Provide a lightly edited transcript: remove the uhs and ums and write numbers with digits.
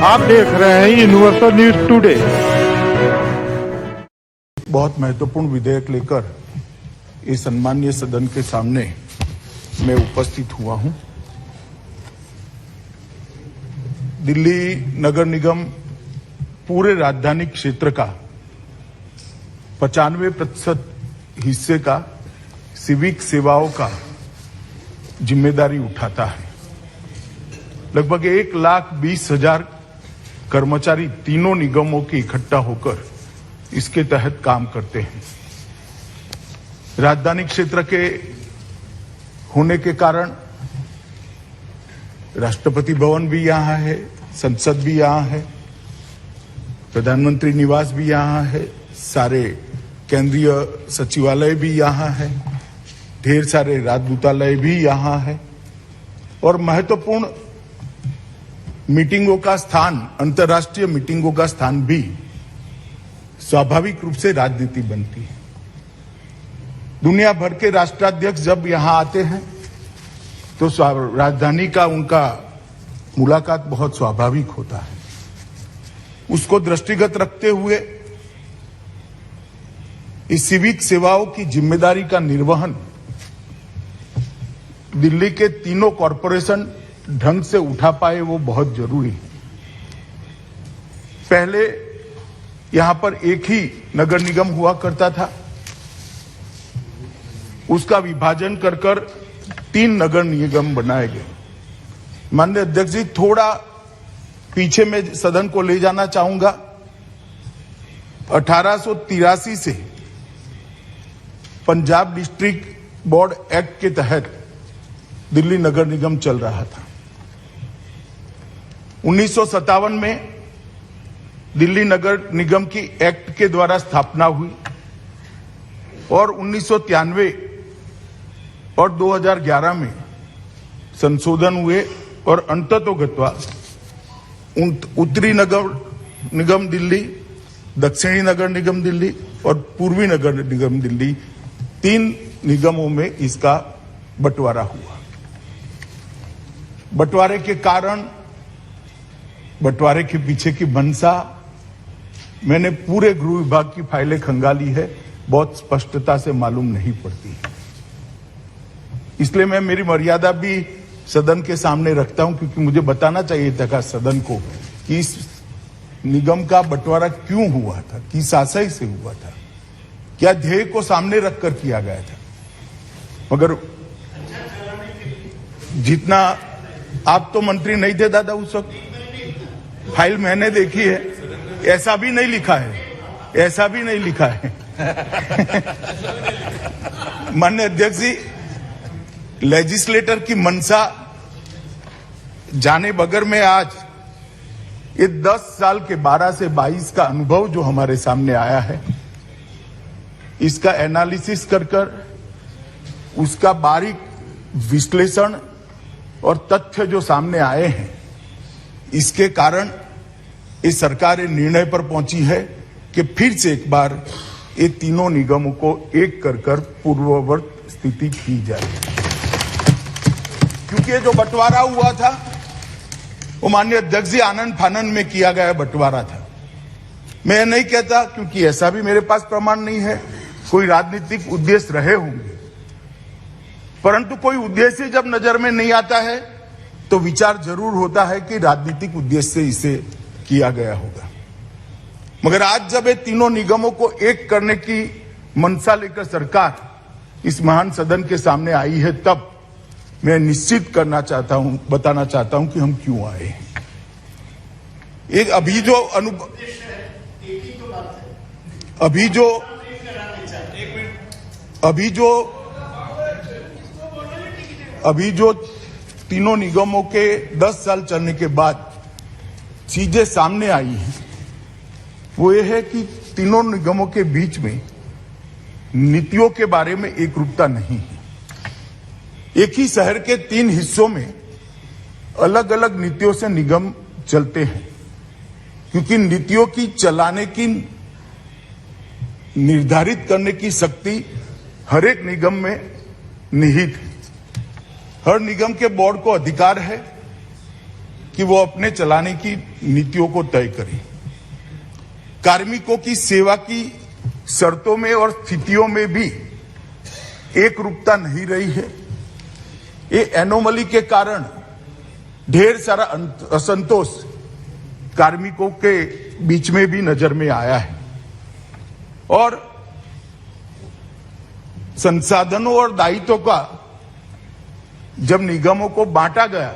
आप देख रहे हैं यूनिवर्सल न्यूज टुडे। बहुत महत्वपूर्ण विधेयक लेकर इस सम्मानीय सदन के सामने मैं उपस्थित हुआ हूं। दिल्ली नगर निगम पूरे राजधानी क्षेत्र का 95% हिस्से का सिविक सेवाओं का जिम्मेदारी उठाता है। लगभग 1,20,000 कर्मचारी तीनों निगमों के इकट्ठा होकर इसके तहत काम करते हैं। राजधानी क्षेत्र के होने के कारण राष्ट्रपति भवन भी यहां है, संसद भी यहां है, प्रधानमंत्री निवास भी यहां है, सारे केंद्रीय सचिवालय भी यहां है, ढेर सारे राजदूतालय भी यहां है और महत्वपूर्ण मीटिंगों का स्थान, अंतर्राष्ट्रीय मीटिंगों का स्थान भी स्वाभाविक रूप से राजनीति बनती है। दुनिया भर के राष्ट्राध्यक्ष जब यहां आते हैं तो राजधानी का उनका मुलाकात बहुत स्वाभाविक होता है। उसको दृष्टिगत रखते हुए इस सिविक सेवाओं की जिम्मेदारी का निर्वहन दिल्ली के तीनों कॉरपोरेशन ढंग से उठा पाए, वो बहुत जरूरी है। पहले यहां पर एक ही नगर निगम हुआ करता था, उसका विभाजन कर 3 नगर निगम बनाए गए। माननीय अध्यक्ष जी, थोड़ा पीछे में सदन को ले जाना चाहूंगा। 1883 से पंजाब डिस्ट्रिक्ट बोर्ड एक्ट के तहत दिल्ली नगर निगम चल रहा था। 1957 में दिल्ली नगर निगम की एक्ट के द्वारा स्थापना हुई और 1993 और 2011 में संशोधन हुए और अंततोगत्वा उत्तरी नगर निगम दिल्ली, दक्षिणी नगर निगम दिल्ली और पूर्वी नगर निगम दिल्ली 3 निगमों में इसका बंटवारा हुआ। बंटवारे के कारण, बंटवारे के पीछे की मंशा मैंने पूरे गृह विभाग की फाइलें खंगाली है, बहुत स्पष्टता से मालूम नहीं पड़ती। इसलिए मैं मेरी मर्यादा भी सदन के सामने रखता हूं, क्योंकि मुझे बताना चाहिए था सदन को कि इस निगम का बंटवारा क्यों हुआ था, किस आशय से हुआ था, क्या ध्येय को सामने रखकर किया गया था। मगर जितना, आप तो मंत्री नहीं थे दादा उस वक्त, फाइल मैंने देखी है, ऐसा भी नहीं लिखा है, ऐसा भी नहीं लिखा है। माननीय अध्यक्ष जी, लेजिस्लेटर की मंशा जाने बगैर में आज ये 10 साल के 12 से 22 का अनुभव जो हमारे सामने आया है, इसका एनालिसिस कर उसका बारीक विश्लेषण और तथ्य जो सामने आए हैं, इसके कारण इस सरकार ये निर्णय पर पहुंची है कि फिर से एक बार ये तीनों निगमों को एक कर पूर्ववत स्थिति की जाए। क्योंकि ये जो बंटवारा हुआ था वो माननीय अध्यक्ष जी आनंद फानंद में किया गया बंटवारा था। मैं नहीं कहता, क्योंकि ऐसा भी मेरे पास प्रमाण नहीं है, कोई राजनीतिक उद्देश्य रहे होंगे, परंतु कोई उद्देश्य जब नजर में नहीं आता है तो विचार जरूर होता है कि राजनीतिक उद्देश्य से इसे किया गया होगा। मगर आज जब ये तीनों निगमों को एक करने की मंशा लेकर सरकार इस महान सदन के सामने आई है, तब मैं निश्चित करना चाहता हूं, बताना चाहता हूं कि हम क्यों आए हैं। एक अभी जो तीनों निगमों के 10 साल चलने के बाद चीजें सामने आई हैं, वो ये है कि तीनों निगमों के बीच में नीतियों के बारे में एक रूपता नहीं है। एक ही शहर के 3 हिस्सों में अलग अलग नीतियों से निगम चलते हैं, क्योंकि नीतियों की चलाने की, निर्धारित करने की शक्ति हर एक निगम में निहित है। हर निगम के बोर्ड को अधिकार है कि वो अपने चलाने की नीतियों को तय करें। कार्मिकों की सेवा की शर्तों में और स्थितियों में भी एक रूपता नहीं रही है। ये एनोमली के कारण ढेर सारा असंतोष कार्मिकों के बीच में भी नजर में आया है और संसाधनों और दायित्वों का जब निगमों को बांटा गया